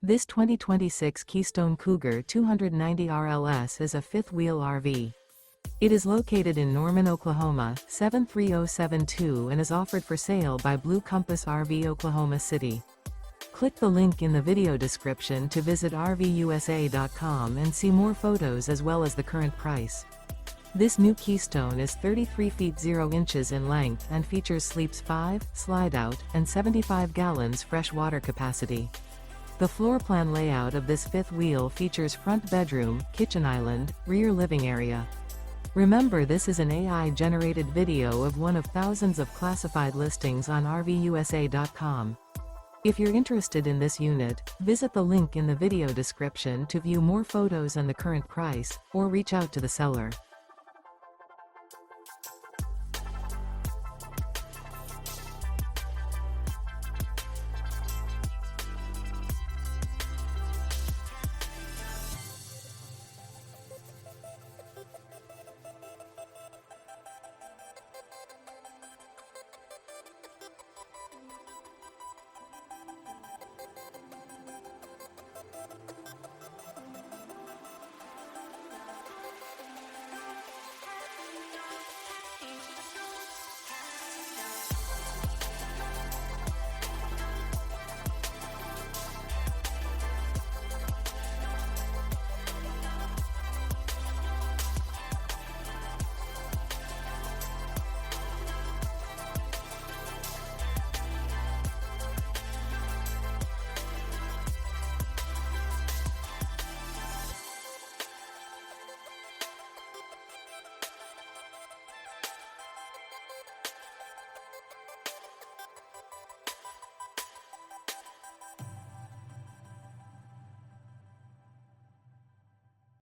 This 2026 Keystone Cougar 290 RLS is a fifth-wheel RV. It is located in Norman, Oklahoma, 73072 and is offered for sale by Blue Compass RV Oklahoma City. Click the link in the video description to visit RVUSA.com and see more photos as well as the current price. This new Keystone is 33 feet 0 inches in length and features sleeps 5, slide-out, and 75 gallons fresh water capacity. The floor plan layout of this fifth wheel features front bedroom, kitchen island, rear living area. Remember, this is an AI-generated video of one of thousands of classified listings on RVUSA.com. If you're interested in this unit, visit the link in the video description to view more photos and the current price, or reach out to the seller.